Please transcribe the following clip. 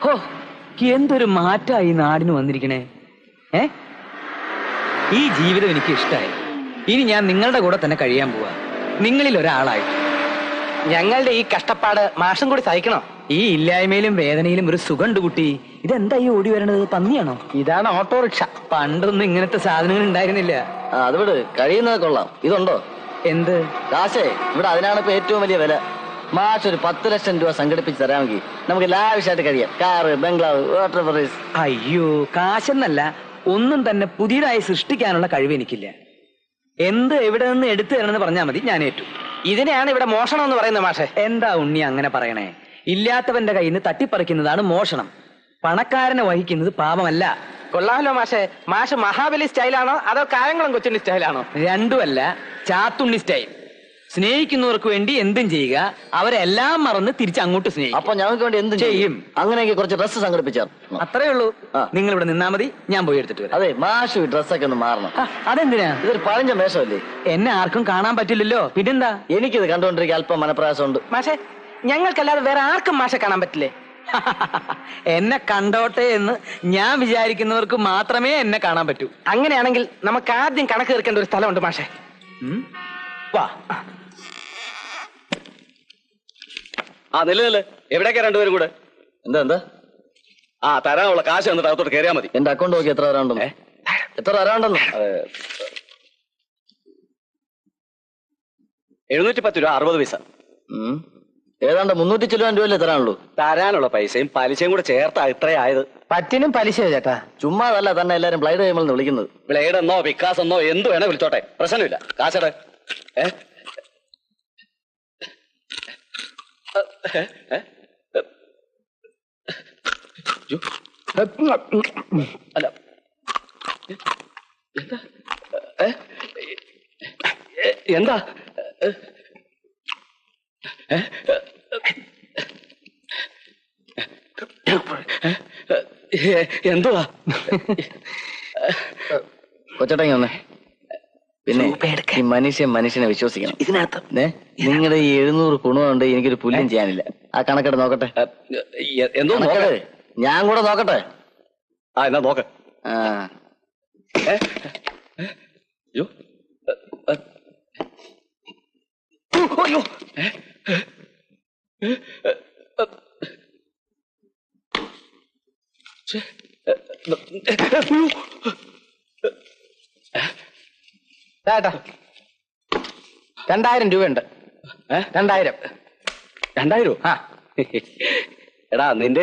ഹോ, എന്തൊരു മാറ്റായി നാടിന് വന്നിരിക്കണേ. ഈ ജീവിതം എനിക്ക് ഇഷ്ടമായി. ഇനി ഞാൻ നിങ്ങളുടെ കൂടെ തന്നെ കഴിയാൻ പോവാ, നിങ്ങളിൽ ഒരാളായി. ഞങ്ങളുടെ ഈ കഷ്ടപ്പാട് മാഷം കൂടി സഹിക്കണം. ഈ ഇല്ലായ്മയിലും വേദനയിലും ഒരു സുഖമുണ്ട് കുട്ടി. ഇതെന്താ ഈ ഓടി വരണത്? പന്നിയാണോ? ഇതാണ് ഓട്ടോറിക്ഷ. പണ്ടൊന്നും ഇങ്ങനത്തെ സാധനങ്ങൾ ഉണ്ടായിരുന്നില്ല. അത് വിട്, കഴിയുന്നത് കൊള്ളാം. ഇതുണ്ടോ? എന്ത് കാശേ? ഇവിടെ അതിനാണ് ഇപ്പൊ ഏറ്റവും വലിയ വില. മാസം ഒരു 10 ലക്ഷം രൂപ സംഘടിപ്പിച്ച് തരാമെങ്കിൽ നമുക്ക് ലാവിഷായിട്ട് കഴിയാം. കാറ്, ബംഗ്ലാവ്, വാട്ടർ ഫറീസ്. അയ്യോ, കാശെന്നല്ല, ഒന്നും തന്നെ പുതിയതായി സൃഷ്ടിക്കാനുള്ള കഴിവ് എനിക്കില്ല. എന്ത് എവിടെ നിന്ന് എടുത്തു തരണമെന്ന് പറഞ്ഞാൽ മതി, ഞാൻ ഏറ്റു. ഇതിനെയാണ് ഇവിടെ മോഷണം എന്ന് പറയുന്നത് മാഷെ. എന്താ ഉണ്ണി അങ്ങനെ പറയണേ? ഇല്ലാത്തവന്റെ കയ്യിൽ നിന്ന് തട്ടിപ്പറിക്കുന്നതാണ് മോഷണം. പണക്കാരനെ വഹിക്കുന്നത് പാപമല്ല. കൊള്ളാമല്ലോ മാഷെ. മാഷ് മഹാബലി സ്റ്റൈലാണോ അതോ കായംകുളം കൊച്ചുണ്ണി സ്റ്റൈലാണോ? രണ്ടുമല്ല, ചാത്തുണ്ണി സ്റ്റൈൽ. സ്നേഹിക്കുന്നവർക്ക് വേണ്ടി എന്തും ചെയ്യുക, അവരെല്ലാം മറന്ന് തിരിച്ച് അങ്ങോട്ട് സ്നേഹിക്കും. അപ്പൊ ഞങ്ങൾക്ക് വേണ്ടി എന്തും ചെയ്യും. അങ്ങനെയെങ്കിൽ കുറച്ച് ഡ്രസ്സ് സംഘടിപ്പിച്ചാൽ അത്രേ ഉള്ളൂ. നിങ്ങൾ ഇവിടെ നിന്നാ മതി, ഞാൻ പോയി എടുത്തിട്ട് വരാം. അതെ, മാഷു ഡ്രസ്സൊക്കെ ഒന്ന് മാറണം. അതെന്തിനാ? ഇതൊരു പഴഞ്ച വേഷമല്ലേ? എന്നെ ആർക്കും കാണാൻ പറ്റില്ലല്ലോ, പിന്നെന്താ? എനിക്കിത് കണ്ടുകൊണ്ടിരിക്കാൻ അല്പം മനപ്രയാസമുണ്ട് മാഷെ. ഞങ്ങൾക്കല്ലാതെ വേറെ ആർക്കും മാഷെ കാണാൻ പറ്റില്ലേ? എന്നെ കണ്ടോട്ടെ എന്ന് ഞാൻ വിചാരിക്കുന്നവർക്ക് മാത്രമേ എന്നെ കാണാൻ പറ്റൂ. അങ്ങനെയാണെങ്കിൽ നമുക്ക് ആദ്യം കണക്ക് തീർക്കേണ്ട ഒരു സ്ഥലമുണ്ട് മാഷെ. വാ. നില്ല എവിടേക്കാ രണ്ടുപേരും കൂടെ? എന്താ തരാനുള്ള കാശ് എന്നിട്ട് അകത്തോട്ട് കയറിയാ മതി. എന്റെ അക്കൗണ്ട് നോക്കി എത്ര വരാണ്ടെന്ന്. എത്ര വരാണ്ടെന്ന്? 710 രൂപ 60 പൈസ. ഏതാണ്ട് 300 ചില്ലുവാൻ രൂപയല്ലേ തരാനുള്ളൂ. തരാനുള്ള പൈസയും പലിശയും കൂടെ ചേർത്താ ഇത്രയായത്. പറ്റിനും പലിശയോ ചേട്ടാ? ചുമ്മാതല്ല തന്നെ എല്ലാരും ബ്ലൈഡ് കൈമെന്ന് വിളിക്കുന്നത്. ബ്ലേഡ് എന്നോ വിക്കാസ് എന്നോ എന്ത് വേണേ വിളിച്ചോട്ടെ, പ്രശ്നമില്ല. കാശടെ അല്ല എന്താ എന്തുവാ? കൊച്ചട്ടങ്ങി വന്നേ. പിന്നെ ഈ മനുഷ്യനെ വിശ്വസിക്കണം. ഇതിനകത്ത് നിങ്ങളുടെ ഈ 700 ഗുണമുണ്ട്, എനിക്കൊരു പുല്യം ചെയ്യാനില്ല. ആ കണക്കെട്ട് നോക്കട്ടെ. എന്തോ ഞാൻ കൂടെ നോക്കട്ടെ. എന്നാ നോക്ക. ചേട്ടാ 2000 രൂപയുണ്ട്. 2000. എടാ, നിന്റെ